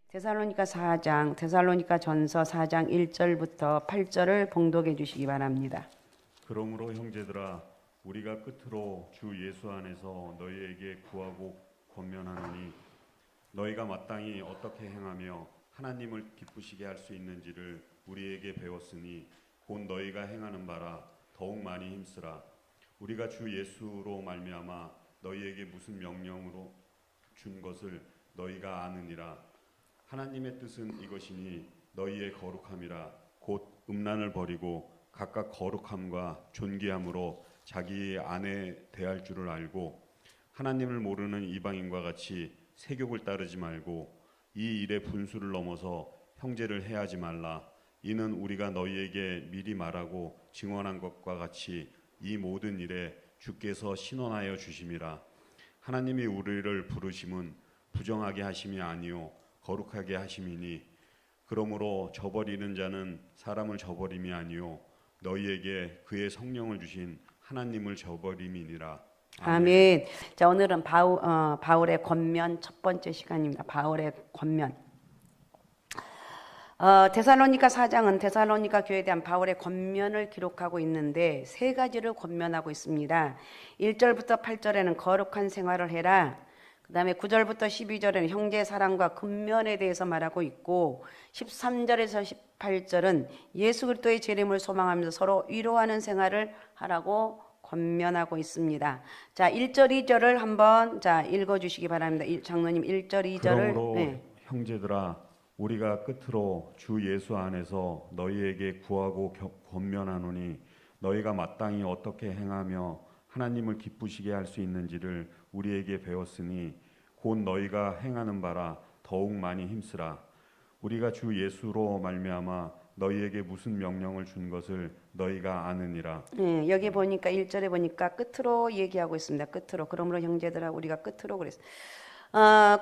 데살로니가 4장, 데살로니가 전서 4장 1절부터 8절을 봉독해 주시기 바랍니다. 그러므로 형제들아 우리가 끝으로 주 예수 안에서 너희에게 구하고 권면하노니 너희가 마땅히 어떻게 행하며 하나님을 기쁘시게 할 수 있는지를 우리에게 배웠으니 곧 너희가 행하는 바라 더욱 많이 힘쓰라. 우리가 주 예수로 말미암아 너희에게 무슨 명령으로 준 것을 너희가 아느니라. 하나님의 뜻은 이것이니 너희의 거룩함이라. 곧 음란을 버리고 각각 거룩함과 존귀함으로 자기 아내 대할 줄을 알고 하나님을 모르는 이방인과 같이 세욕을 따르지 말고 이 일의 분수를 넘어서 형제를 해하지 말라. 이는 우리가 너희에게 미리 말하고 증언한 것과 같이 이 모든 일에 주께서 신원하여 주심이라. 하나님이 우리를 부르심은 부정하게 하심이 아니요 거룩하게 하심이니 그러므로 저버리는 자는 사람을 저버림이 아니요 너희에게 그의 성령을 주신 하나님을 저버림이니라. 아멘. 자, 오늘은 바울의 권면 첫 번째 시간입니다. 바울의 권면. 데살로니가 4장은 데살로니가 교회에 대한 바울의 권면을 기록하고 있는데 세 가지를 권면하고 있습니다. 1절부터 8절에는 거룩한 생활을 해라. 그 다음에 9절부터 12절에는 형제 사랑과 근면에 대해서 말하고 있고 13절에서 18절은 예수 그리스도의 재림을 소망하면서 서로 위로하는 생활을 하라고 권면하고 있습니다. 자, 1절, 2절을 한번 읽어주시기 바랍니다. 장로님 1절, 2절을. 그러므로 형제들아 우리가 끝으로 주 예수 안에서 너희에게 구하고 권면하노니 너희가 마땅히 어떻게 행하며 하나님을 기쁘시게 할 수 있는지를 우리에게 배웠으니 곧 너희가 행하는 바라 더욱 많이 힘쓰라. 우리가 주 예수로 말미암아 너희에게 무슨 명령을 준 것을 너희가 아느니라. 네, 여기 보니까 1절에 보니까 끝으로 얘기하고 있습니다. 끝으로. 그러므로 형제들아 우리가 끝으로 그랬어요.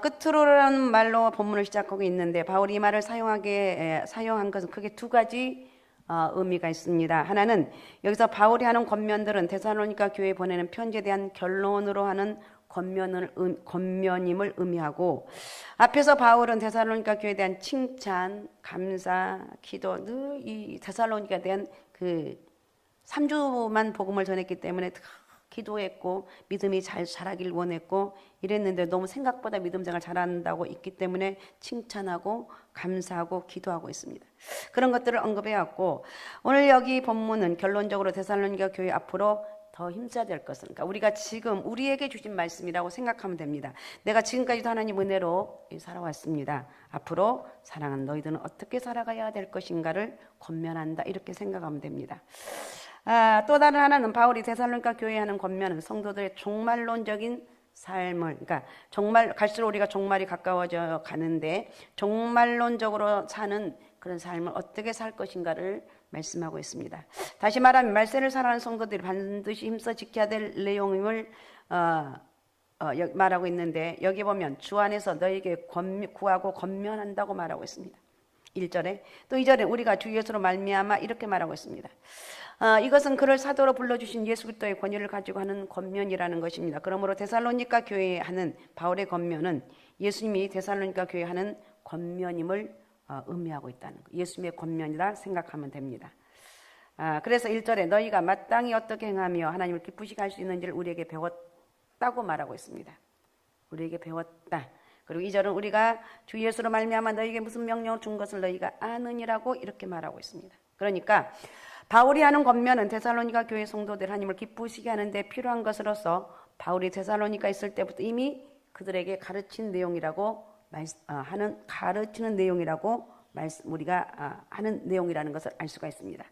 끝으로라는 말로 본문을 시작하고 있는데 바울이 이 말을 사용한 것은 크게 두 가지 의미가 있습니다. 하나는 여기서 바울이 하는 권면들은 데살로니가 교회에 보내는 편지에 대한 결론으로 하는 권면임을 의미하고 앞에서 바울은 데살로니가 교회에 대한 칭찬, 감사, 기도 늘 이 데살로니가에 대한 그 3주만 복음을 전했기 때문에 기도했고 믿음이 잘 자라길 원했고 이랬는데 너무 생각보다 믿음 생활 잘한다고 있기 때문에 칭찬하고 감사하고 기도하고 있습니다. 그런 것들을 언급해왔고 오늘 여기 본문은 결론적으로 데살로니가 교회 앞으로 더 힘써야 될 것은 그러니까 우리가 지금 우리에게 주신 말씀이라고 생각하면 됩니다. 내가 지금까지도 하나님 은혜로 살아왔습니다. 앞으로 사랑하는 너희들은 어떻게 살아가야 될 것인가를 권면한다 이렇게 생각하면 됩니다. 또 다른 하나는 바울이 데살로니가 교회에 하는 권면은 성도들의 종말론적인 삶을 그러니까 정말 갈수록 우리가 종말이 가까워져 가는데 종말론적으로 사는 그런 삶을 어떻게 살 것인가를 말씀하고 있습니다. 다시 말하면 말세를 살아가는 성도들이 반드시 힘써 지켜야 될 내용을 말하고 있는데 여기 보면 주 안에서 너에게 구하고 권면한다고 말하고 있습니다. 1절에 또 2절에 우리가 주 예수로 말미암아 이렇게 말하고 있습니다. 이것은 그를 사도로 불러주신 예수 그리스도의 권위를 가지고 하는 권면이라는 것입니다. 그러므로 데살로니가 교회에 하는 바울의 권면은 예수님이 데살로니가 교회에 하는 권면임을 의미하고 있다는 것. 예수님의 권면이라 생각하면 됩니다. 그래서 1절에 너희가 마땅히 어떻게 행하며 하나님을 기쁘시게 할 수 있는지를 우리에게 배웠다고 말하고 있습니다. 우리에게 배웠다. 그리고 2절은 우리가 주 예수로 말미암아 너희에게 무슨 명령을 준 것을 너희가 아느니라고 이렇게 말하고 있습니다. 그러니까 바울이 하는 권면은 데살로니가 교회 성도들 하나님을 기쁘시게 하는데 필요한 것으로서 바울이 데살로니가 있을 때부터 이미 그들에게 가르친 내용이라고 가르치는 내용이라고 우리가 하는 내용이라는 것을 알 수가 있습니다.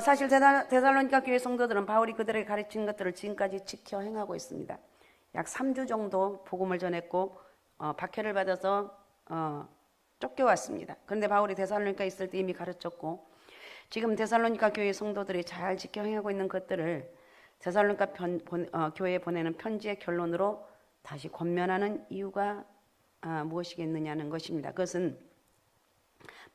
사실 데살로니가 교회 성도들은 바울이 그들에게 가르친 것들을 지금까지 지켜 행하고 있습니다. 약 3주 정도 복음을 전했고 박해를 받아서 쫓겨왔습니다. 그런데 바울이 데살로니가 있을 때 이미 가르쳤고 지금 데살로니가 교회 성도들이 잘 지켜 행하고 있는 것들을 데살로니가 교회에 보내는 편지의 결론으로 다시 권면하는 이유가 무엇이겠느냐는 것입니다. 그것은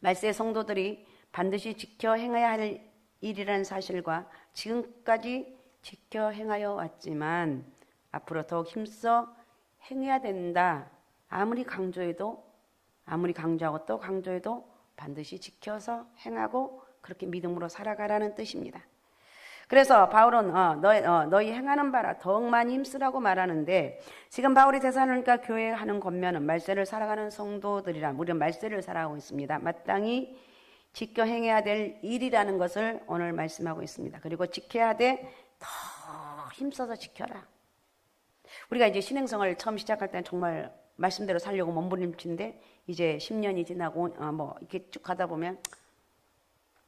말세 성도들이 반드시 지켜 행해야 할 일이라는 사실과 지금까지 지켜 행하여 왔지만 앞으로 더욱 힘써 행해야 된다. 아무리 강조해도 아무리 강조하고 또 강조해도 반드시 지켜서 행하고 그렇게 믿음으로 살아가라는 뜻입니다. 그래서 바울은 너희 행하는 바라 더욱 많이 힘쓰라고 말하는데, 지금 바울이 데살로니가 교회에 하는 권면은 말세를 살아가는 성도들이라, 우리는 말세를 살아가고 있습니다. 마땅히 지켜 행해야 될 일이라는 것을 오늘 말씀하고 있습니다. 그리고 지켜야 돼 더 힘써서 지켜라. 우리가 이제 신행성을 처음 시작할 때는 정말 말씀대로 살려고 몸부림치는데, 이제 10년이 지나고 뭐 이렇게 쭉 가다 보면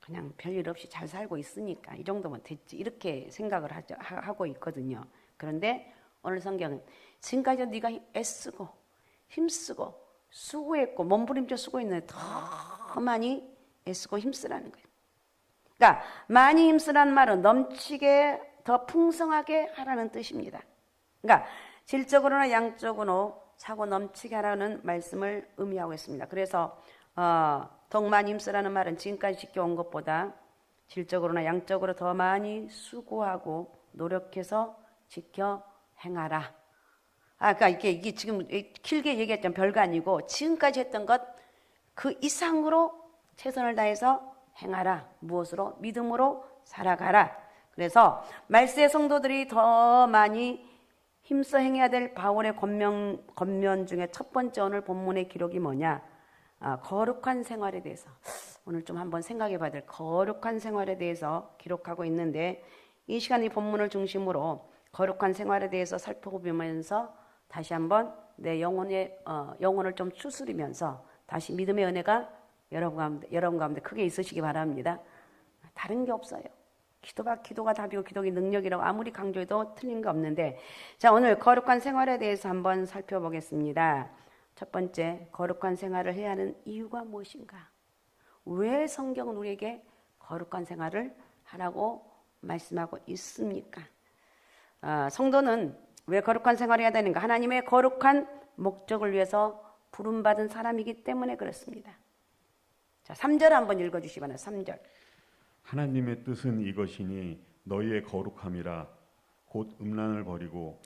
그냥 별일 없이 잘 살고 있으니까 이 정도면 됐지, 이렇게 생각을 하고 있거든요. 그런데 오늘 성경은 지금까지 네가 애쓰고 힘쓰고 수고했고 몸부림쳐 쓰고 있는데 더 많이 애쓰고 힘쓰라는 거예요. 그러니까 많이 힘쓰라는 말은 넘치게 더 풍성하게 하라는 뜻입니다. 그러니까 질적으로나 양적으로 차고 넘치게 하라는 말씀을 의미하고 있습니다. 그래서 더욱 많이 힘쓰라는 말은 지금까지 지켜온 것보다 질적으로나 양적으로 더 많이 수고하고 노력해서 지켜 행하라. 그러니까 이게 지금 길게 얘기했던 별거 아니고 지금까지 했던 것 그 이상으로 최선을 다해서 행하라. 무엇으로? 믿음으로 살아가라. 그래서 말세 성도들이 더 많이 힘써 행해야 될 바울의 권면 중에 첫 번째 오늘 본문의 기록이 뭐냐? 거룩한 생활에 대해서 오늘 좀 한번 생각해 봐야 될 거룩한 생활에 대해서 기록하고 있는데, 이 시간 이 본문을 중심으로 거룩한 생활에 대해서 살펴보면서 다시 한번 내 영혼을 좀 추스리면서 다시 믿음의 은혜가 여러분 가운데 크게 있으시기 바랍니다. 다른 게 없어요. 기도가 답이고 기도가 능력이라고 아무리 강조해도 틀린 거 없는데, 자, 오늘 거룩한 생활에 대해서 한번 살펴보겠습니다. 첫 번째, 거룩한 생활을 해야 하는 이유가 무엇인가? 왜 성경은 우리에게 거룩한 생활을 하라고 말씀하고 있습니까? 성도는 왜 거룩한 생활을 해야 되는가? 하나님의 거룩한 목적을 위해서 부름받은 사람이기 때문에 그렇습니다. 자, 3절 한번 읽어주시기 바랍니다. 3절. 하나님의 뜻은 이것이니 너희의 거룩함이라 곧 음란을 버리고.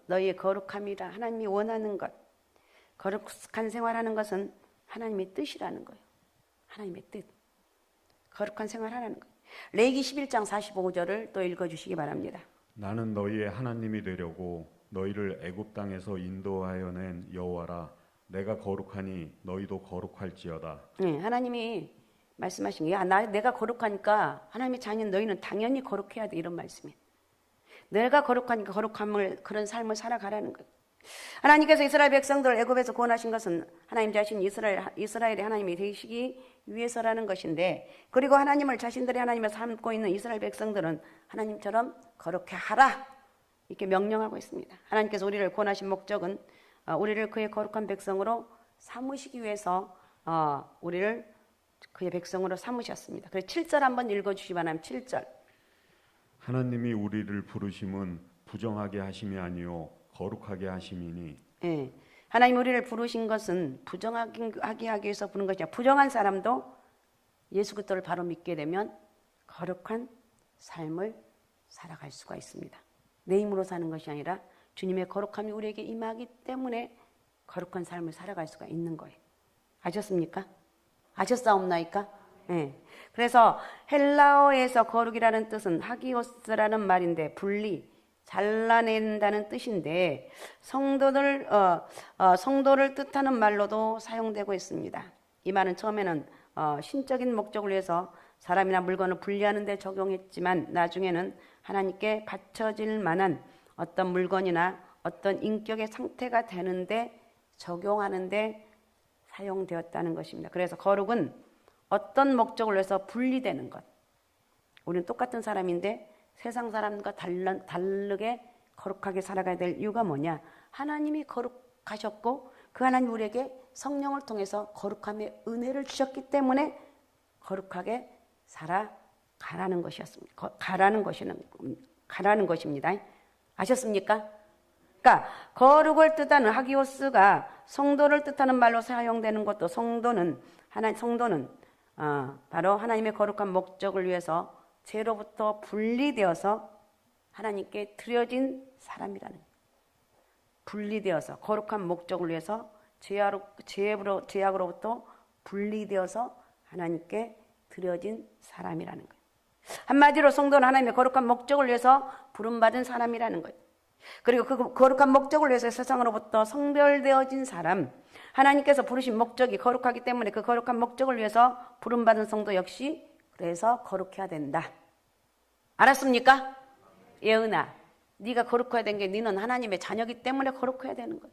너희의 거룩함이라, 하나님이 원하는 것, 거룩한 생활하는 것은 하나님의 뜻이라는 거예요. 하나님의 뜻. 거룩한 생활하라는 거예요. 레위기 11장 45절을 또 읽어주시기 바랍니다. 나는 너희의 하나님이 되려고 너희를 애굽 땅에서 인도하여 낸 여호와라. 내가 거룩하니 너희도 거룩할지어다. 하나님이 말씀하신 게, 내가 거룩하니까 하나님의 자녀인 너희는 당연히 거룩해야 돼, 이런 말씀이에요. 내가 거룩하니까 그런 삶을 살아가라는 거예요. 하나님께서 이스라엘 백성들을 애굽에서 구원하신 것은 하나님 자신 이스라엘의 하나님이 되시기 위해서라는 것인데, 그리고 하나님을 자신들의 하나님을 삼고 있는 이스라엘 백성들은 하나님처럼 거룩해 하라, 이렇게 명령하고 있습니다. 하나님께서 우리를 구원하신 목적은 우리를 그의 거룩한 백성으로 삼으시기 위해서 우리를 그의 백성으로 삼으셨습니다. 그래서 7절 한번 읽어주시기 바랍니다. 7절. 하나님이 우리를 부르심은 부정하게 하심이 아니요 거룩하게 하심이니. 하나님 우리를 부르신 것은 부정하게 하기 위해서 부른 것이 아니라, 부정한 사람도 예수 그리스도를 바로 믿게 되면 거룩한 삶을 살아갈 수가 있습니다. 내 힘으로 사는 것이 아니라 주님의 거룩함이 우리에게 임하기 때문에 거룩한 삶을 살아갈 수가 있는 거예요. 아셨습니까? 아셨사옵나이까? 그래서 헬라어에서 거룩이라는 뜻은 하기오스라는 말인데, 분리, 잘라낸다는 뜻인데, 성도를 뜻하는 말로도 사용되고 있습니다. 이 말은 처음에는 신적인 목적을 위해서 사람이나 물건을 분리하는 데 적용했지만, 나중에는 하나님께 바쳐질 만한 어떤 물건이나 어떤 인격의 상태가 되는데 적용하는데 사용되었다는 것입니다. 그래서 거룩은 어떤 목적을 위해서 분리되는 것. 우리는 똑같은 사람인데 세상 사람과 다르게 거룩하게 살아가야 될 이유가 뭐냐? 하나님이 거룩하셨고 그 하나님 우리에게 성령을 통해서 거룩함의 은혜를 주셨기 때문에 거룩하게 살아가라는 것이었습니다. 가라는 것입니다. 아셨습니까? 그러니까 거룩을 뜻하는 하기오스가 성도를 뜻하는 말로 사용되는 것도, 성도는 바로 하나님의 거룩한 목적을 위해서 죄로부터 분리되어서 하나님께 드려진 사람이라는, 분리되어서 거룩한 목적을 위해서 죄악으로부터 분리되어서 하나님께 드려진 사람이라는 거예요. 한마디로 성도는 하나님의 거룩한 목적을 위해서 부름받은 사람이라는 거예요. 그리고 그 거룩한 목적을 위해서 세상으로부터 성별되어진 사람, 하나님께서 부르신 목적이 거룩하기 때문에 그 거룩한 목적을 위해서 부름받은 성도 역시 그래서 거룩해야 된다. 알았습니까? 예은아, 네가 거룩해야 된 게 너는 하나님의 자녀이기 때문에 거룩해야 되는 거야.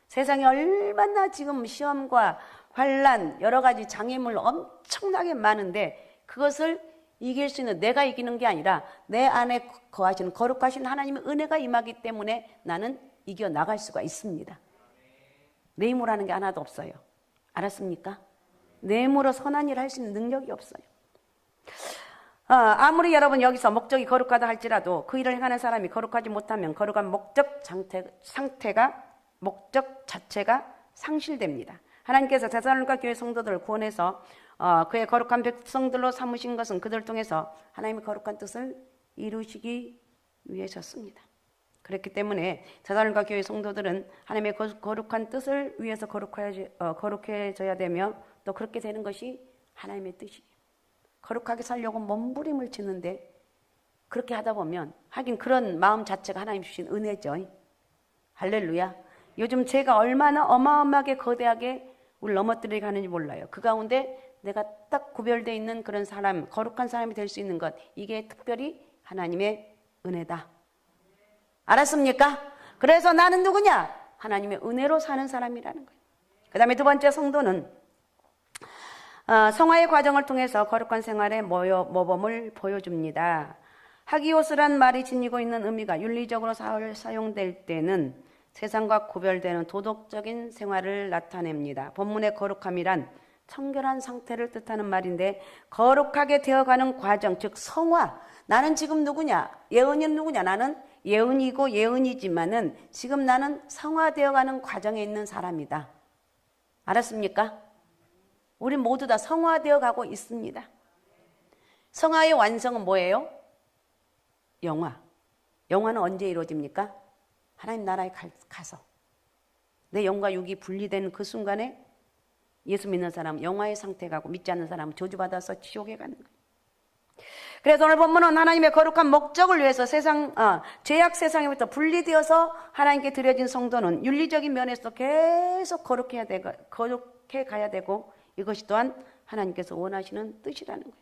세상에 얼마나 지금 시험과 환난, 여러 가지 장애물 엄청나게 많은데 그것을 이길 수 있는 내가 이기는 게 아니라 내 안에 거하시는 거룩하신 하나님의 은혜가 임하기 때문에 나는 이겨나갈 수가 있습니다. 내 힘으로 하는 게 하나도 없어요. 알았습니까? 내 힘으로 선한 일을 할 수 있는 능력이 없어요. 아무리 여러분 여기서 목적이 거룩하다 할지라도 그 일을 행하는 사람이 거룩하지 못하면 거룩한 목적 자체가 상실됩니다. 하나님께서 데살로니가 교회 성도들을 구원해서 그의 거룩한 백성들로 삼으신 것은 그들을 통해서 하나님의 거룩한 뜻을 이루시기 위해서였습니다. 그렇기 때문에 데살로니가 교회 성도들은 하나님의 거룩한 뜻을 위해서 거룩해져야 되며 또 그렇게 되는 것이 하나님의 뜻이에요. 거룩하게 살려고 몸부림을 치는데 그렇게 하다 보면 하긴 그런 마음 자체가 하나님 주신 은혜죠. 할렐루야. 요즘 제가 얼마나 어마어마하게 거대하게 우리 넘어뜨리게 하는지 몰라요. 그 가운데 내가 딱 구별되어 있는 그런 사람, 거룩한 사람이 될 수 있는 것, 이게 특별히 하나님의 은혜다. 알았습니까? 그래서 나는 누구냐? 하나님의 은혜로 사는 사람이라는 거예요. 그 다음에 두 번째 성도는 성화의 과정을 통해서 거룩한 생활의 모범을 보여줍니다. 하기오스란 말이 지니고 있는 의미가 윤리적으로 사용될 때는 세상과 구별되는 도덕적인 생활을 나타냅니다. 본문의 거룩함이란 청결한 상태를 뜻하는 말인데 거룩하게 되어가는 과정, 즉 성화. 나는 지금 누구냐? 예은이는 누구냐? 나는 예은이고 예은이지만은 지금 나는 성화되어가는 과정에 있는 사람이다. 알았습니까? 우리 모두 다 성화되어 가고 있습니다. 성화의 완성은 뭐예요? 영화. 영화는 언제 이루어집니까? 하나님 나라에 가서 내 영과 육이 분리되는 그 순간에 예수 믿는 사람은 영화의 상태에 가고 믿지 않는 사람은 저주받아서 지옥에 가는 거예요. 그래서 오늘 본문은 하나님의 거룩한 목적을 위해서 죄악 세상에부터 분리되어서 하나님께 드려진 성도는 윤리적인 면에서 계속 거룩해 가야 되고 이것이 또한 하나님께서 원하시는 뜻이라는 거예요.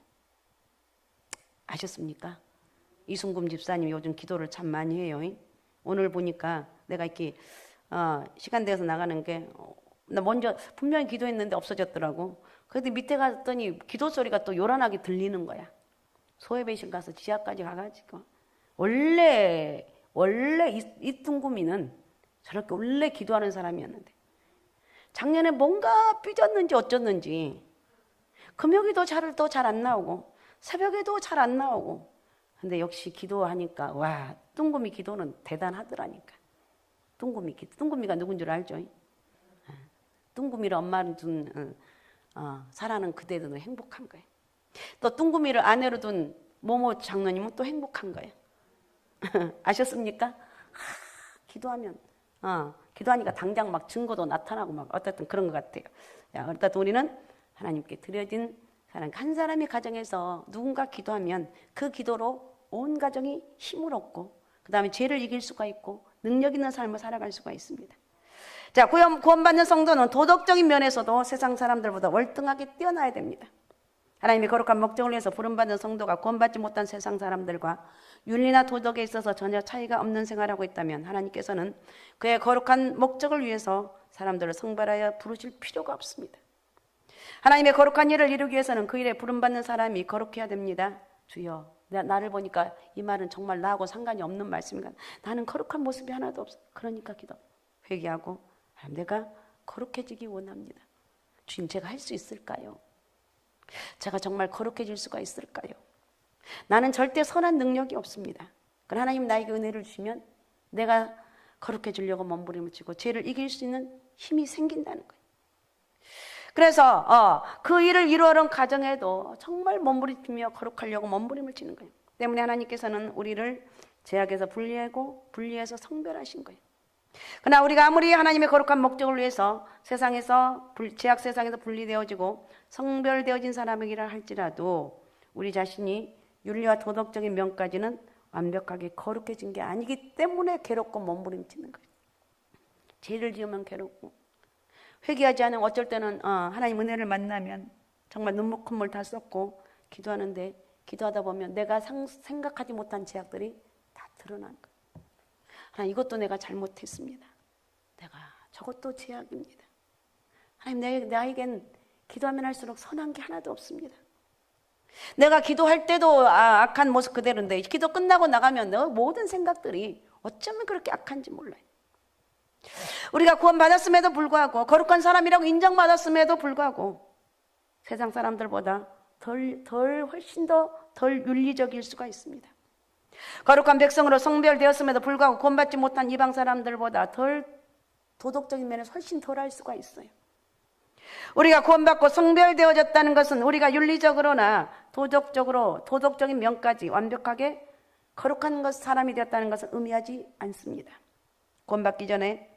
아셨습니까? 이순금 집사님이 요즘 기도를 참 많이 해요. 오늘 보니까 내가 이렇게 시간 되어서 나가는 게 나 먼저 분명히 기도했는데 없어졌더라고. 그런데 밑에 갔더니 기도 소리가 또 요란하게 들리는 거야. 소외배신 가서 지하까지 가가지고 원래 이뚱구미는 저렇게 원래 기도하는 사람이었는데 작년에 뭔가 삐졌는지 어쩌는지 금요기도 또 잘 안 나오고 새벽에도 잘 안 나오고 근데 역시 기도하니까 와 뚱구미 기도는 대단하더라니까. 뚱구미가 누군 줄 알죠? 뚱구미를 엄마를 둔 사랑하는 그대들은 행복한 거예요. 또 뚱구미를 아내로 둔 모모 장로님은 또 행복한 거예요. 아셨습니까? 기도하니까 당장 막 증거도 나타나고 막 어쨌든 그런 것 같아요. 어쨌든 우리는 하나님께 드려진 사람, 한 사람의 가정에서 누군가 기도하면 그 기도로 온 가정이 힘을 얻고 그 다음에 죄를 이길 수가 있고 능력 있는 삶을 살아갈 수가 있습니다. 자, 구원받는 성도는 도덕적인 면에서도 세상 사람들보다 월등하게 뛰어나야 됩니다. 하나님의 거룩한 목적을 위해서 부름받은 성도가 구원받지 못한 세상 사람들과 윤리나 도덕에 있어서 전혀 차이가 없는 생활하고 있다면 하나님께서는 그의 거룩한 목적을 위해서 사람들을 성별하여 부르실 필요가 없습니다. 하나님의 거룩한 일을 이루기 위해서는 그 일에 부름받는 사람이 거룩해야 됩니다. 주여, 나를 보니까 이 말은 정말 나하고 상관이 없는 말씀인가? 나는 거룩한 모습이 하나도 없어. 그러니까 기도 회개하고 내가 거룩해지기 원합니다. 주님, 제가 할 수 있을까요? 제가 정말 거룩해질 수가 있을까요? 나는 절대 선한 능력이 없습니다. 그러나 하나님 나에게 은혜를 주시면 내가 거룩해지려고 몸부림을 치고 죄를 이길 수 있는 힘이 생긴다는 거예요. 그래서 그 일을 이루어온 가정에도 정말 몸부림치며 거룩하려고 몸부림을 치는 거예요. 때문에 하나님께서는 우리를 죄악에서 분리해서 성별하신 거예요. 그러나 우리가 아무리 하나님의 거룩한 목적을 위해서 죄악 세상에서 분리되어지고 성별되어진 사람이라 할지라도 우리 자신이 윤리와 도덕적인 면까지는 완벽하게 거룩해진 게 아니기 때문에 괴롭고 몸부림치는 거예요. 죄를 지으면 괴롭고 회개하지 않으면 어쩔 때는 하나님 은혜를 만나면 정말 눈물 콧물 다 쏟고 기도하는데 기도하다 보면 내가 생각하지 못한 죄악들이 다 드러나는 거예요. 하나님 이것도 내가 잘못했습니다. 내가 저것도 죄악입니다. 하나님 나에겐 기도하면 할수록 선한 게 하나도 없습니다. 내가 기도할 때도 악한 모습 그대로인데 기도 끝나고 나가면 내 모든 생각들이 어쩌면 그렇게 악한지 몰라요. 우리가 구원받았음에도 불구하고 거룩한 사람이라고 인정받았음에도 불구하고 세상 사람들보다 훨씬 더 덜 윤리적일 수가 있습니다. 거룩한 백성으로 성별되었음에도 불구하고 구원받지 못한 이방 사람들보다 덜 도덕적인 면에서 훨씬 덜할 수가 있어요. 우리가 구원받고 성별되어졌다는 것은 우리가 윤리적으로나 도덕적인 면까지 완벽하게 거룩한 사람이 되었다는 것을 의미하지 않습니다. 구원받기 전에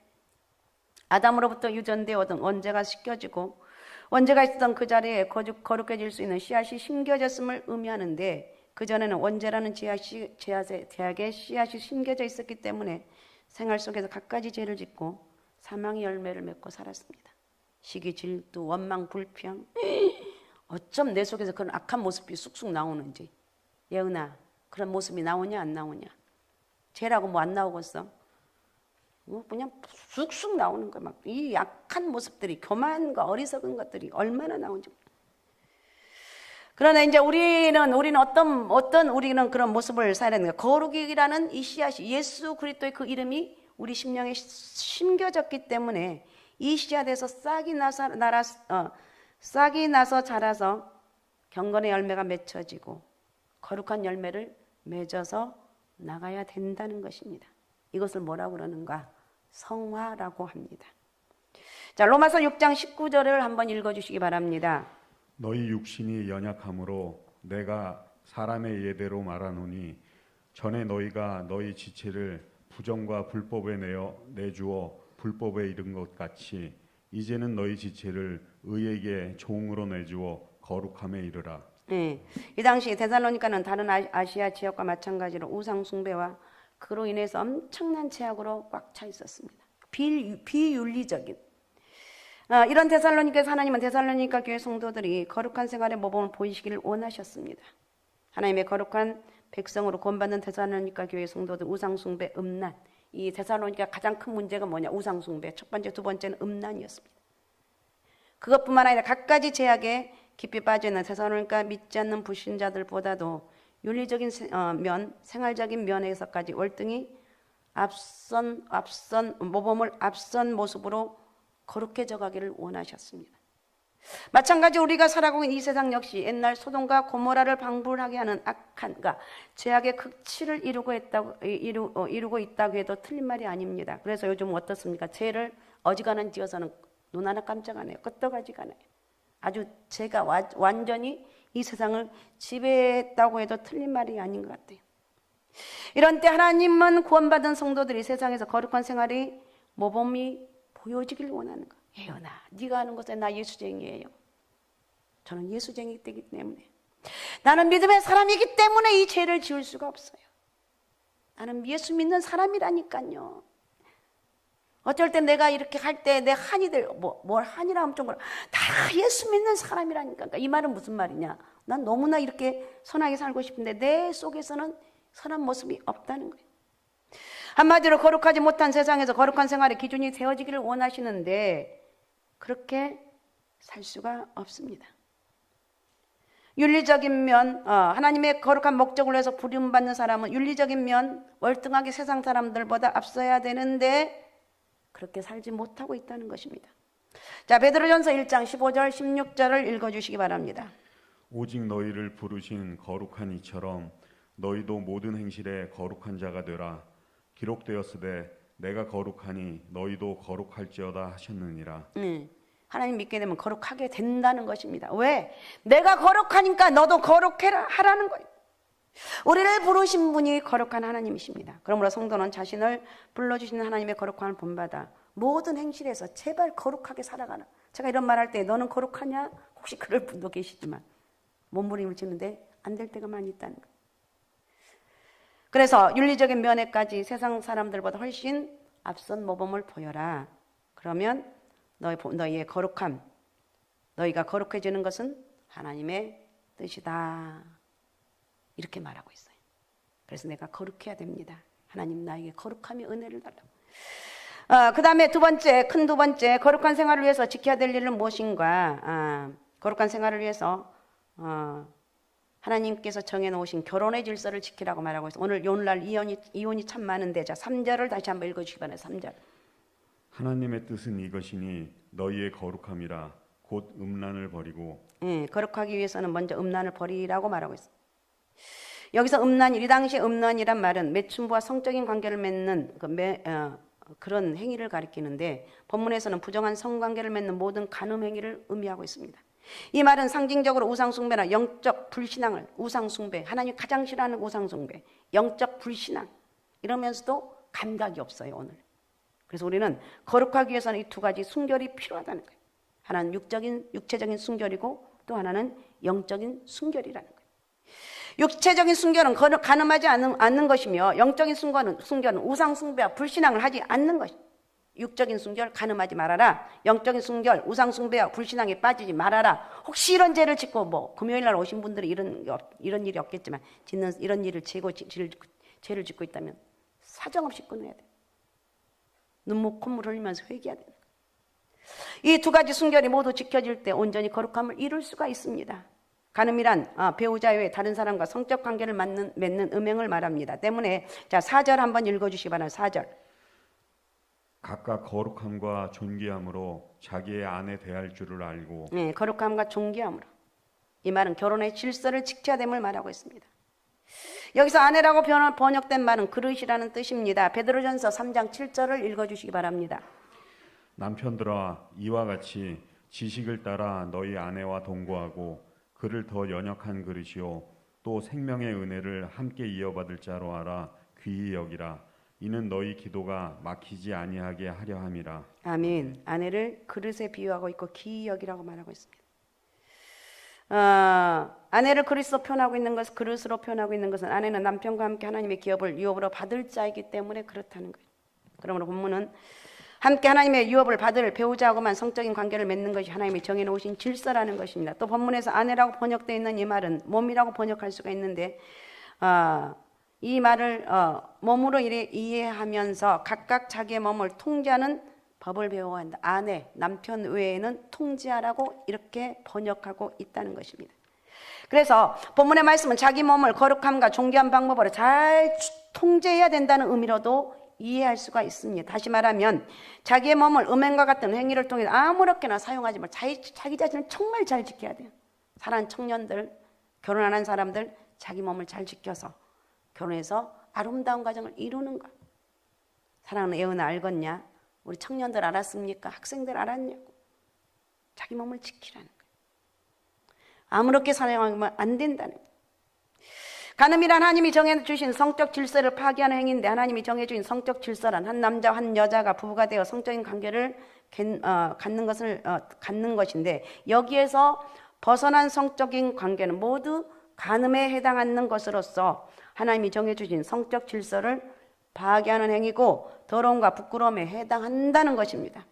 아담으로부터 유전되어든 원죄가 씻겨지고 원죄가 있었던 그 자리에 거룩해질 수 있는 씨앗이 심겨졌음을 의미하는데 그전에는 원죄라는 제약의 씨앗이 심겨져 있었기 때문에 생활 속에서 갖가지 죄를 짓고 사망의 열매를 맺고 살았습니다. 시기, 질투, 원망, 불평 어쩜 내 속에서 그런 악한 모습이 쑥쑥 나오는지. 예은아 그런 모습이 나오냐 안 나오냐. 죄라고 뭐 안 나오겠어? 그냥 쑥쑥 나오는 거야. 막 이 약한 모습들이 교만과 어리석은 것들이 얼마나 나오는지. 그러나 이제 우리는 우리는 그런 모습을 살아야 되는 거야. 거룩이라는 이 씨앗이 예수 그리스도의 그 이름이 우리 심령에 심겨졌기 때문에 이 씨앗에서 싹이 나서 자라서 경건의 열매가 맺혀지고 거룩한 열매를 맺어서 나가야 된다는 것입니다. 이것을 뭐라고 그러는가? 성화라고 합니다. 자, 로마서 6장 19절을 한번 읽어주시기 바랍니다. 너희 육신이 연약함으로 내가 사람의 예대로 말하노니 전에 너희가 너희 지체를 부정과 불법에 내주어 불법에 이른 것 같이 이제는 너희 지체를 의에게 종으로 내주어 거룩함에 이르라. 네, 이 당시 데살로니가는 다른 아시아 지역과 마찬가지로 우상 숭배와 그로 인해서 엄청난 죄악으로 꽉 차 있었습니다. 비윤리적인 이런 데살로니가에서 하나님은 데살로니가 교회 성도들이 거룩한 생활의 모범을 보이시기를 원하셨습니다. 하나님의 거룩한 백성으로 구원받는 데살로니가 교회 성도들 우상 숭배, 음란. 이 데살로니가 가장 큰 문제가 뭐냐? 우상 숭배. 첫 번째, 두 번째는 음란이었습니다. 그것뿐만 아니라 갖가지 죄악에 깊이 빠져 있는 데살로니가 믿지 않는 불신자들보다도 윤리적인 생활적인 면에서까지 월등히 모범을 앞선 모습으로 거룩해져 가기를 원하셨습니다. 마찬가지 우리가 살아가고 있는 이 세상 역시 옛날 소돔과 고모라를 방불하게 하는 악한, 그러니까 죄악의 극치를 이루고 있다고 해도 틀린 말이 아닙니다. 그래서 요즘 어떻습니까? 죄를 어지간한 지어서는 눈 하나 깜짝 안 해요. 끄떡하지가 않아요. 아주 죄가 완전히 이 세상을 지배했다고 해도 틀린 말이 아닌 것 같아요. 이런 때 하나님은 구원받은 성도들이 세상에서 거룩한 생활이 모범이 보여지길 원하는 거예요. 예언아, 네가 하는 것에 나 예수쟁이에요. 저는 예수쟁이기 때문에 나는 믿음의 사람이기 때문에 이 죄를 지을 수가 없어요. 나는 예수 믿는 사람이라니까요. 어쩔 때 내가 이렇게 할 때 내 한이들 뭘 한이라 하면 좀 그래. 다 예수 믿는 사람이라니까. 그러니까 이 말은 무슨 말이냐? 난 너무나 이렇게 선하게 살고 싶은데 내 속에서는 선한 모습이 없다는 거예요. 한마디로 거룩하지 못한 세상에서 거룩한 생활의 기준이 되어지기를 원하시는데 그렇게 살 수가 없습니다. 윤리적인 면, 하나님의 거룩한 목적을 위해서 부름받는 사람은 윤리적인 면, 월등하게 세상 사람들보다 앞서야 되는데 그렇게 살지 못하고 있다는 것입니다. 자, 베드로전서 1장 15절 16절을 읽어주시기 바랍니다. 오직 너희를 부르신 거룩한 이처럼 너희도 모든 행실에 거룩한 자가 되라. 기록되었으되 내가 거룩하니 너희도 거룩할지어다 하셨느니라. 하나님 믿게 되면 거룩하게 된다는 것입니다. 왜? 내가 거룩하니까 너도 거룩해라 하라는 거예요. 우리를 부르신 분이 거룩한 하나님이십니다. 그러므로 성도는 자신을 불러주시는 하나님의 거룩함을 본받아 모든 행실에서 제발 거룩하게 살아가라. 제가 이런 말 할 때 너는 거룩하냐? 혹시 그럴 분도 계시지만 몸부림을 치는데 안 될 때가 많이 있다는 거예요. 그래서 윤리적인 면에까지 세상 사람들보다 훨씬 앞선 모범을 보여라. 그러면 너희의 거룩함, 너희가 거룩해지는 것은 하나님의 뜻이다. 이렇게 말하고 있어요. 그래서 내가 거룩해야 됩니다. 하나님 나에게 거룩함의 은혜를 달라고. 그 다음에 큰 두 번째, 거룩한 생활을 위해서 지켜야 될 일은 무엇인가? 거룩한 생활을 위해서 하나님께서 정해놓으신 결혼의 질서를 지키라고 말하고 있어요. 오늘날 이혼이 참 많은데, 자 3절을 다시 한번 읽어주시기 바랍니다. 3절. 하나님의 뜻은 이것이니 너희의 거룩함이라 곧 음란을 버리고. 거룩하기 위해서는 먼저 음란을 버리라고 말하고 있어요. 여기서 이 당시 음란이란 말은 매춘부와 성적인 관계를 맺는 그런 행위를 가리키는데, 본문에서는 부정한 성관계를 맺는 모든 간음 행위를 의미하고 있습니다. 이 말은 상징적으로 우상숭배나 영적 불신앙을, 우상숭배, 하나님 가장 싫어하는 우상숭배, 영적 불신앙, 이러면서도 감각이 없어요 오늘. 그래서 우리는 거룩하기 위해서는 이 두 가지 순결이 필요하다는 거예요. 하나는 육체적인 순결이고 또 하나는 영적인 순결이라는 거예요. 육체적인 순결은 간음하지 않는 것이며, 영적인 순결은 우상숭배와 불신앙을 하지 않는 것입니다. 육적인 순결 간음하지 말아라. 영적인 순결 우상숭배와 불신앙에 빠지지 말아라. 혹시 이런 죄를 짓고 금요일 날 오신 분들이 이런 일이 없겠지만 이런 일을 죄를 짓고 있다면 사정없이 끊어야 돼. 눈물 콧물 흘리면서 회개해야 돼. 이 두 가지 순결이 모두 지켜질 때 온전히 거룩함을 이룰 수가 있습니다. 간음이란 배우자 외에 다른 사람과 성적 관계를 맺는 음행을 말합니다. 때문에 자 4절 한번 읽어주시기 바랍니다. 4절. 각각 거룩함과 존귀함으로 자기의 아내 대할 줄을 알고. 거룩함과 존귀함으로. 이 말은 결혼의 질서를 지켜야 됨을 말하고 있습니다. 여기서 아내라고 번역된 말은 그릇이라는 뜻입니다. 베드로전서 3장 7절을 읽어주시기 바랍니다. 남편들아 이와 같이 지식을 따라 너희 아내와 동거하고 그를 더 연약한 그릇이요 또 생명의 은혜를 함께 이어받을 자로 알아 귀히 여기라. 이는 너희 기도가 막히지 아니하게 하려 함이라. 아멘. 아내를 그릇에 비유하고 있고 귀히 여기라고 말하고 있습니다. 아내를 그릇으로 표현하고 있는 것은 아내는 남편과 함께 하나님의 기업을 유업으로 받을 자이기 때문에 그렇다는 거예요. 그러므로 본문은 함께 하나님의 유업을 받을 배우자하고만 성적인 관계를 맺는 것이 하나님이 정해놓으신 질서라는 것입니다. 또 본문에서 아내라고 번역되어 있는 이 말은 몸이라고 번역할 수가 있는데, 이 말을 몸으로 이해하면서 각각 자기의 몸을 통제하는 법을 배워야 한다. 아내, 남편 외에는 통제하라고 이렇게 번역하고 있다는 것입니다. 그래서 본문의 말씀은 자기 몸을 거룩함과 존귀한 방법으로 잘 통제해야 된다는 의미로도 이해할 수가 있습니다. 다시 말하면 자기의 몸을 음행과 같은 행위를 통해 아무렇게나 사용하지 말고 자기 자신을 정말 잘 지켜야 돼요. 사랑하는 청년들, 결혼하는 사람들, 자기 몸을 잘 지켜서 결혼해서 아름다운 가정을 이루는 것. 사랑하는 예은아 알겠냐? 우리 청년들 알았습니까? 학생들 알았냐고. 자기 몸을 지키라는 거예요. 아무렇게 사용하면 안 된다는 거예요. 간음이란 하나님이 정해주신 성적 질서를 파괴하는 행위인데, 하나님이 정해주신 성적 질서란 한 남자 한 여자가 부부가 되어 성적인 관계를 갖는 것인데, 여기에서 벗어난 성적인 관계는 모두 간음에 해당하는 것으로서 하나님이 정해주신 성적 질서를 파괴하는 행위고 더러움과 부끄러움에 해당한다는 것입니다.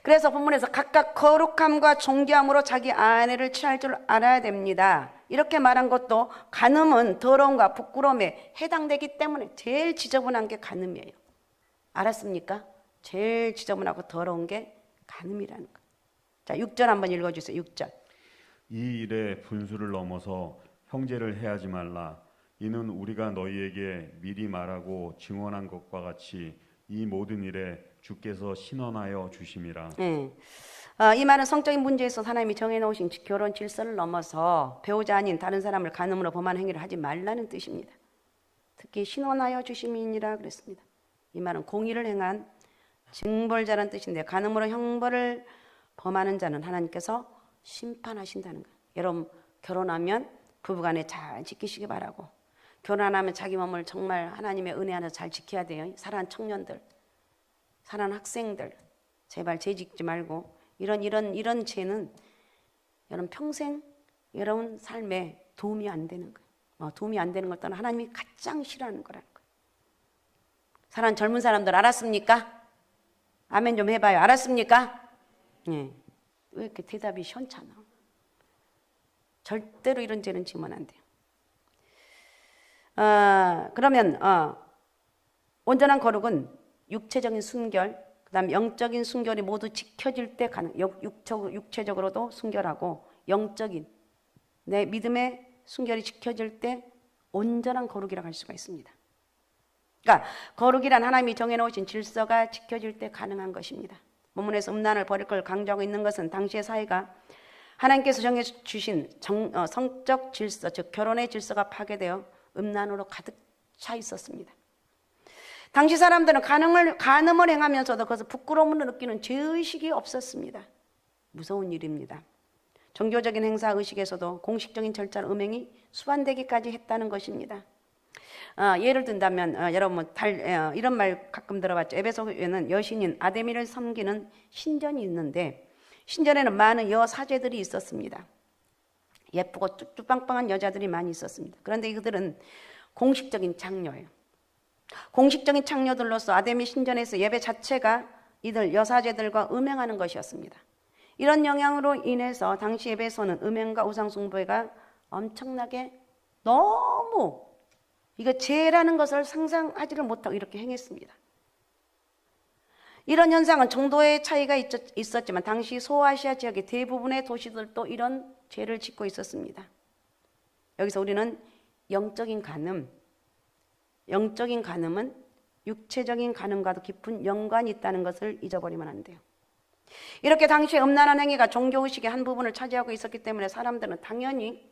그래서 본문에서 각각 거룩함과 존귀함으로 자기 아내를 취할 줄 알아야 됩니다. 이렇게 말한 것도 간음은 더러움과 부끄러움에 해당되기 때문에 제일 지저분한 게 간음이에요. 알았습니까? 제일 지저분하고 더러운 게 간음이라는 거예요. 자, 6절 한번 읽어주세요. 6절. 이 일에 분수를 넘어서 형제를 해하지 말라. 이는 우리가 너희에게 미리 말하고 증언한 것과 같이 이 모든 일에 주께서 신원하여 주심이라. 이 말은 성적인 문제에서 하나님이 정해놓으신 결혼 질서를 넘어서 배우자 아닌 다른 사람을 간음으로 범하는 행위를 하지 말라는 뜻입니다. 특히 신원하여 주심이니라 그랬습니다. 이 말은 공의를 행한 징벌자라는 뜻인데, 간음으로 형벌을 범하는 자는 하나님께서 심판하신다는 거예요. 여러분 결혼하면 부부간에 잘 지키시기 바라고, 결혼하면 자기 몸을 정말 하나님의 은혜 안에서 잘 지켜야 돼요. 사랑하는 청년들, 사랑하는 학생들, 제발 죄 짓지 말고 이런 죄는 여러분 평생 여러분 삶에 도움이 안 되는 거예요. 도움이 안 되는 걸 떠나 하나님이 가장 싫어하는 거라는 거예요. 사랑하는 젊은 사람들 알았습니까? 아멘 좀 해봐요. 알았습니까? 네. 왜 이렇게 대답이 시원찮아? 절대로 이런 죄는 지면 안 돼요. 그러면 온전한 거룩은 육체적인 순결, 그다음 영적인 순결이 모두 지켜질 때 가능. 육체적으로도 순결하고 영적인 내 믿음의 순결이 지켜질 때 온전한 거룩이라고 할 수가 있습니다. 그러니까 거룩이란 하나님이 정해놓으신 질서가 지켜질 때 가능한 것입니다. 본문에서 음란을 버릴 걸 강조하고 있는 것은 당시의 사회가 하나님께서 정해주신 성적 질서, 즉 결혼의 질서가 파괴되어 음란으로 가득 차 있었습니다. 당시 사람들은 간음을 행하면서도 그것을 부끄러움을 느끼는 죄의식이 없었습니다. 무서운 일입니다. 종교적인 행사 의식에서도 공식적인 절차로 음행이 수반되기까지 했다는 것입니다. 예를 든다면 여러분 이런 말 가끔 들어봤죠. 에베소에는 여신인 아데미를 섬기는 신전이 있는데 신전에는 많은 여사제들이 있었습니다. 예쁘고 쭈쭈빵빵한 여자들이 많이 있었습니다. 그런데 이들은 공식적인 창녀예요. 공식적인 창녀들로서 아데미 신전에서 예배 자체가 이들 여사제들과 음행하는 것이었습니다. 이런 영향으로 인해서 당시 예배에서는 음행과 우상숭배가 엄청나게 너무 이거 죄라는 것을 상상하지를 못하고 이렇게 행했습니다. 이런 현상은 정도의 차이가 있었지만 당시 소아시아 지역의 대부분의 도시들도 이런 죄를 짓고 있었습니다. 여기서 우리는 영적인 간음은 육체적인 간음과도 깊은 연관이 있다는 것을 잊어버리면 안 돼요. 이렇게 당시에 음란한 행위가 종교의식의 한 부분을 차지하고 있었기 때문에 사람들은 당연히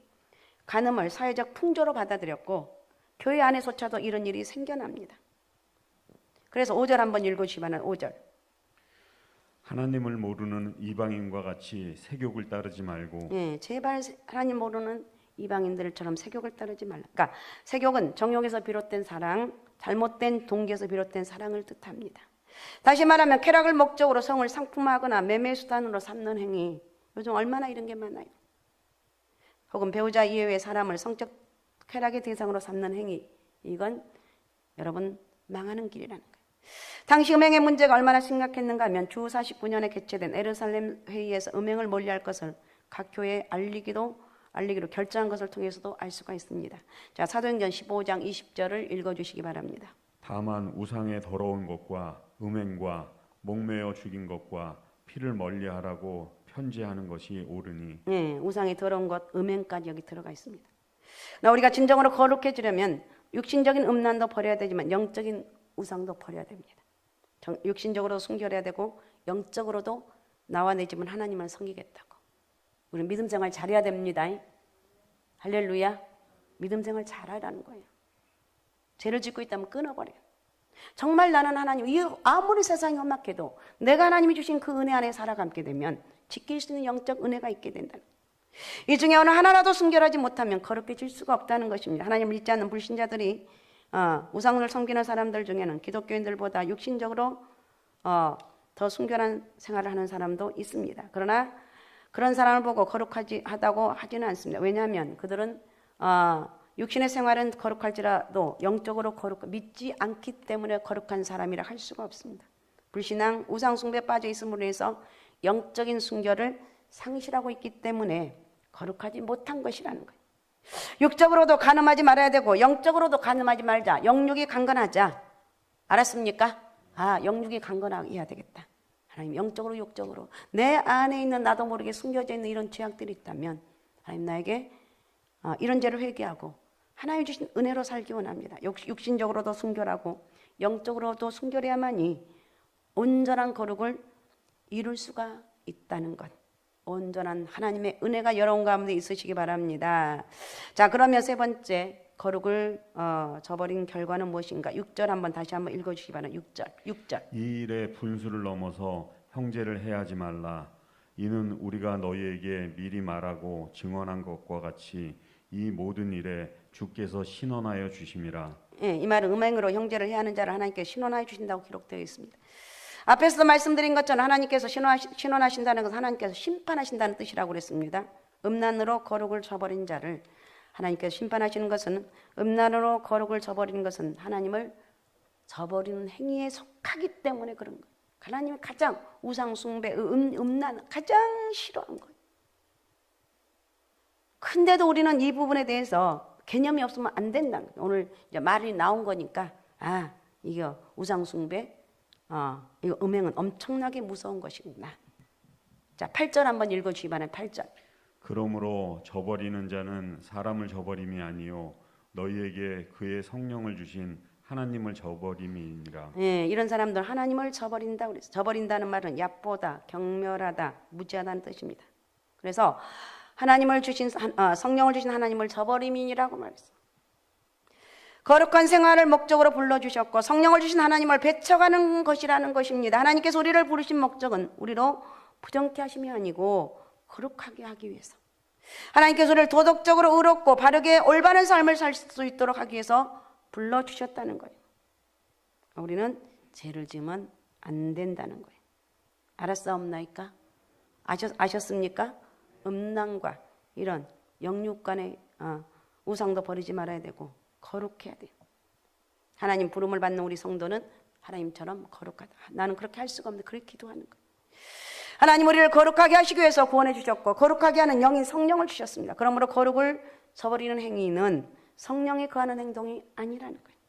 간음을 사회적 풍조로 받아들였고 교회 안에서조차도 이런 일이 생겨납니다. 그래서 5절 한번 읽어주시면 5절. 하나님을 모르는 이방인과 같이 세욕을 따르지 말고. 제발 하나님 모르는 이방인들처럼 세욕을 따르지 말라. 그러니까 세욕은 정욕에서 비롯된 사랑, 잘못된 동기에서 비롯된 사랑을 뜻합니다. 다시 말하면 쾌락을 목적으로 성을 상품화하거나 매매 수단으로 삼는 행위. 요즘 얼마나 이런 게 많아요. 혹은 배우자 이외의 사람을 성적 쾌락의 대상으로 삼는 행위. 이건 여러분 망하는 길이라는 거예요. 당시 음행의 문제가 얼마나 심각했는가 하면 주 49년에 개최된 에르살렘 회의에서 음행을 멀리할 것을 각 교회에 알리기로 결정한 것을 통해서도 알 수가 있습니다. 자, 사도행전 15장 20절을 읽어주시기 바랍니다. 다만 우상의 더러운 것과 음행과 목매어 죽인 것과 피를 멀리하라고 편지하는 것이 옳으니. 우상의 더러운 것, 음행까지 여기 들어가 있습니다. 우리가 진정으로 거룩해지려면 육신적인 음란도 버려야 되지만 영적인 우상도 버려야 됩니다. 육신적으로도 순결해야 되고 영적으로도 나와 내 집은 하나님을 섬기겠다고. 우리 믿음 생활 잘해야 됩니다. 할렐루야. 믿음 생활 잘하라는 거예요. 죄를 짓고 있다면 끊어버려요. 정말 나는 하나님, 아무리 세상이 험악해도 내가 하나님이 주신 그 은혜 안에 살아감게 되면 지킬 수 있는 영적 은혜가 있게 된다는 거예요. 이 중에 어느 하나라도 순결하지 못하면 거룩해질 수가 없다는 것입니다. 하나님을 믿지 않는 불신자들이 우상을 섬기는 사람들 중에는 기독교인들보다 육신적으로 더 순결한 생활을 하는 사람도 있습니다. 그러나 그런 사람을 보고 거룩하다고 하지는 않습니다. 왜냐하면 그들은 육신의 생활은 거룩할지라도 영적으로 믿지 않기 때문에 거룩한 사람이라 할 수가 없습니다. 불신앙, 우상 숭배에 빠져 있음으로 해서 영적인 순결을 상실하고 있기 때문에 거룩하지 못한 것이라는 거예요. 육적으로도 간음하지 말아야 되고 영적으로도 간음하지 말자. 영육이 강건하자. 알았습니까? 영육이 강건해야 되겠다. 하나님 영적으로 육적으로 내 안에 있는 나도 모르게 숨겨져 있는 이런 죄악들이 있다면 하나님 나에게 이런 죄를 회개하고 하나님 주신 은혜로 살기 원합니다. 육신적으로도 순결하고 영적으로도 순결해야만이 온전한 거룩을 이룰 수가 있다는 것. 온전한 하나님의 은혜가 여러분 가운데 있으시기 바랍니다. 자, 그러면 세 번째 거룩을 저버린 결과는 무엇인가? 6절 다시 한번 읽어주시기 바랍니다. 6절. 이 일의 분수를 넘어서 형제를 해하지 말라. 이는 우리가 너희에게 미리 말하고 증언한 것과 같이 이 모든 일에 주께서 신원하여 주심이라. 예, 이 말은 음행으로 형제를 해하는 자를 하나님께서 신원하여 주신다고 기록되어 있습니다. 앞에서도 말씀드린 것처럼 하나님께서 신원하신다는 것은 하나님께서 심판하신다는 뜻이라고 그랬습니다. 음란으로 거룩을 저버린 자를 하나님께서 심판하시는 것은, 음란으로 거룩을 저버리는 것은 하나님을 저버리는 행위에 속하기 때문에 그런 거예요. 하나님이 가장 우상 숭배, 음란 가장 싫어한 거예요. 근데도 우리는 이 부분에 대해서 개념이 없으면 안 된다는 거예요. 오늘 이제 말이 나온 거니까, 이거 우상 숭배, 이거 음행은 엄청나게 무서운 것이구나. 자, 8절 한번 읽어주기 바랍니다. 8절. 그러므로 저버리는 자는 사람을 저버림이 아니요 너희에게 그의 성령을 주신 하나님을 저버림이니라. 예, 이런 사람들 하나님을 저버린다고 그랬어요. 저버린다는 말은 얕보다, 경멸하다, 무지하다는 뜻입니다. 그래서 하나님을 주신 성령을 주신 하나님을 저버림이라고 말했어요. 거룩한 생활을 목적으로 불러주셨고 성령을 주신 하나님을 배척하는 것이라는 것입니다. 하나님께서 우리를 부르신 목적은 우리로 부정케 하심이 아니고 거룩하게 하기 위해서, 하나님께서 우리를 도덕적으로 의롭고 바르게 올바른 삶을 살 수 있도록 하기 위해서 불러주셨다는 거예요. 우리는 죄를 지으면 안 된다는 거예요. 알았사옵나이까? 아셨습니까? 음란과 이런 영육간의 우상도 버리지 말아야 되고 거룩해야 돼요. 하나님 부름을 받는 우리 성도는 하나님처럼 거룩하다. 나는 그렇게 할 수가 없는데 그렇게 기도하는 거예요. 하나님 우리를 거룩하게 하시기 위해서 구원해 주셨고 거룩하게 하는 영인 성령을 주셨습니다. 그러므로 거룩을 저버리는 행위는 성령이 거하는 행동이 아니라는 거예요.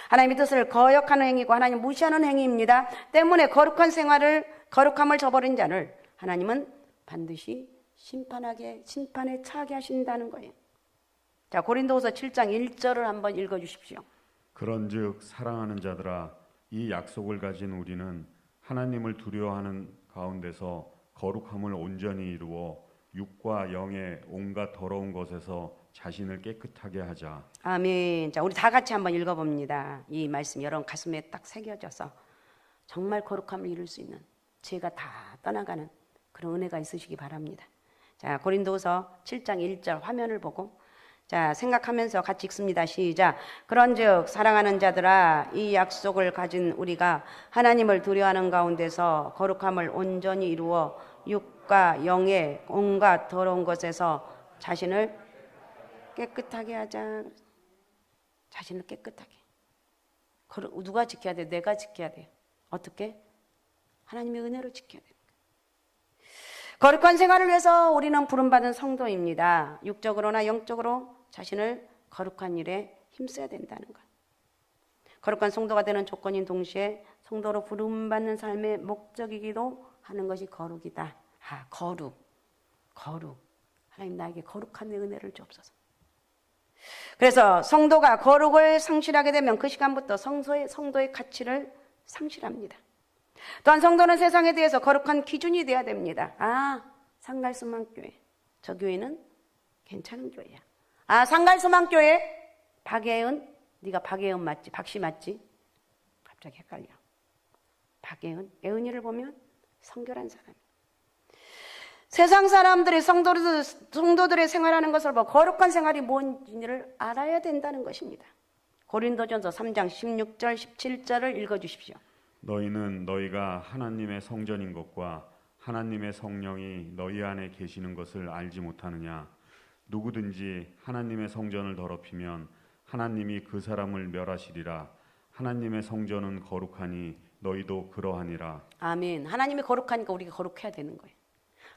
하나님의 뜻을 거역하는 행위고 하나님 무시하는 행위입니다. 때문에 거룩함을 저버린 자를 하나님은 반드시 심판에 처하게 하신다는 거예요. 자, 고린도후서 7장 1절을 한번 읽어주십시오. 그런즉 사랑하는 자들아, 이 약속을 가진 우리는 하나님을 두려워하는 가운데서 거룩함을 온전히 이루어 육과 영의 온갖 더러운 것에서 자신을 깨끗하게 하자. 아멘. 자, 우리 다 같이 한번 읽어봅니다. 이 말씀 여러분 가슴에 딱 새겨져서 정말 거룩함을 이룰 수 있는, 죄가 다 떠나가는 그런 은혜가 있으시기 바랍니다. 자, 고린도후서 7장 1절 화면을 보고 자, 생각하면서 같이 읽습니다. 시작. 그런즉 사랑하는 자들아, 이 약속을 가진 우리가 하나님을 두려워하는 가운데서 거룩함을 온전히 이루어 육과 영의 온갖 더러운 것에서 자신을 깨끗하게 하자. 자신을 깨끗하게. 누가 지켜야 돼? 내가 지켜야 돼요. 어떻게? 하나님의 은혜로 지켜야 돼요. 거룩한 생활을 위해서 우리는 부름받은 성도입니다. 육적으로나 영적으로 자신을 거룩한 일에 힘써야 된다는 것. 거룩한 성도가 되는 조건인 동시에 성도로 부름받는 삶의 목적이기도 하는 것이 거룩이다. 거룩. 하나님 나에게 거룩한 은혜를 주옵소서. 그래서 성도가 거룩을 상실하게 되면 그 시간부터 성도의 가치를 상실합니다. 또한 성도는 세상에 대해서 거룩한 기준이 돼야 됩니다. 상갈수만교회. 저 교회는 괜찮은 교회야. 상갈수만교회 박예은, 네가 박예은 맞지? 박씨 맞지? 갑자기 헷갈려. 박예은, 예은이를 보면 성결한 사람. 세상 사람들이 성도들의 생활하는 것을 보고 거룩한 생활이 뭔지를 알아야 된다는 것입니다. 고린도전서 3장 16절 17절을 읽어주십시오. 너희는 너희가 하나님의 성전인 것과 하나님의 성령이 너희 안에 계시는 것을 알지 못하느냐. 누구든지 하나님의 성전을 더럽히면 하나님이 그 사람을 멸하시리라. 하나님의 성전은 거룩하니 너희도 그러하니라. 아멘. 하나님이 거룩하니까 우리가 거룩해야 되는 거예요.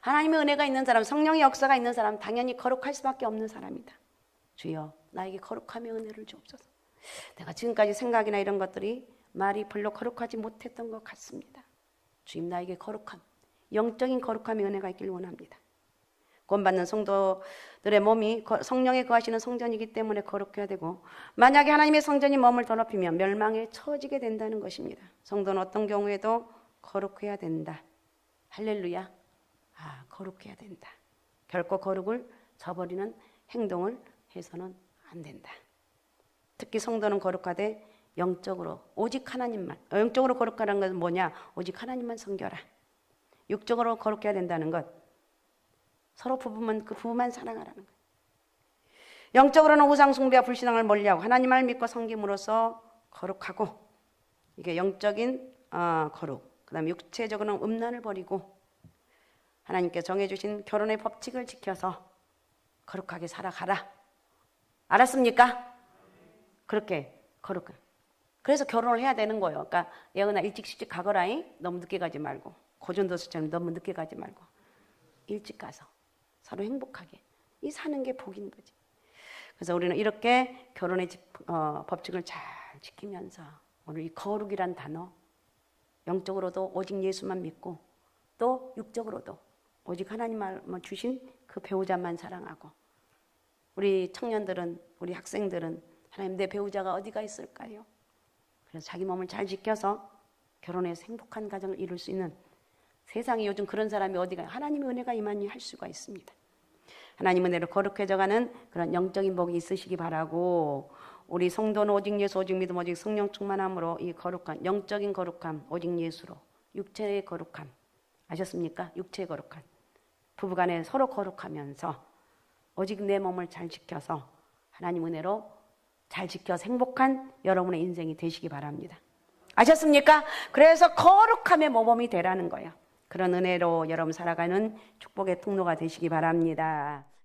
하나님의 은혜가 있는 사람, 성령의 역사가 있는 사람, 당연히 거룩할 수밖에 없는 사람이다. 주여, 나에게 거룩함의 은혜를 주옵소서. 내가 지금까지 생각이나 이런 것들이 말이 별로 거룩하지 못했던 것 같습니다. 주님, 나에게 거룩함, 영적인 거룩함의 은혜가 있길 원합니다. 구원받는 성도들의 몸이 성령에 거하시는 성전이기 때문에 거룩해야 되고, 만약에 하나님의 성전이 몸을 더럽히면 멸망에 처지게 된다는 것입니다. 성도는 어떤 경우에도 거룩해야 된다. 할렐루야. 거룩해야 된다. 결코 거룩을 저버리는 행동을 해서는 안 된다. 특히 성도는 거룩하되 영적으로 오직 하나님만, 영적으로 거룩하라는 것은 뭐냐? 오직 하나님만 섬겨라. 육적으로 거룩해야 된다는 것, 서로 부부만 사랑하라는 것. 영적으로는 우상 숭배와 불신앙을 멀리하고 하나님을 믿고 섬김으로써 거룩하고, 이게 영적인 거룩. 그 다음에 육체적으로는 음란을 버리고 하나님께서 정해주신 결혼의 법칙을 지켜서 거룩하게 살아가라. 알았습니까? 그렇게 거룩한. 그래서 결혼을 해야 되는 거예요. 그러니까 예은아 일찍 시집 가거라잉. 너무 늦게 가지 말고. 고전도서처럼 너무 늦게 가지 말고 일찍 가서 서로 행복하게 이 사는 게 복인 거지. 그래서 우리는 이렇게 결혼의 법칙을 잘 지키면서 오늘 이 거룩이란 단어, 영적으로도 오직 예수만 믿고 또 육적으로도 오직 하나님만 주신 그 배우자만 사랑하고, 우리 청년들은, 우리 학생들은 하나님 내 배우자가 어디가 있을까요? 그래서 자기 몸을 잘 지켜서 결혼해서 행복한 가정을 이룰 수 있는, 세상에 요즘 그런 사람이 어디가, 하나님의 은혜가 임하니 할 수가 있습니다. 하나님 은혜로 거룩해져가는 그런 영적인 복이 있으시기 바라고, 우리 성도는 오직 예수, 오직 믿음, 오직 성령 충만함으로 이 거룩한 영적인 거룩함, 오직 예수로 육체의 거룩함, 아셨습니까? 육체의 거룩함, 부부간에 서로 거룩하면서 오직 내 몸을 잘 지켜서 하나님 은혜로 잘 지켜서 행복한 여러분의 인생이 되시기 바랍니다. 아셨습니까? 그래서 거룩함의 모범이 되라는 거예요. 그런 은혜로 여러분 살아가는 축복의 통로가 되시기 바랍니다.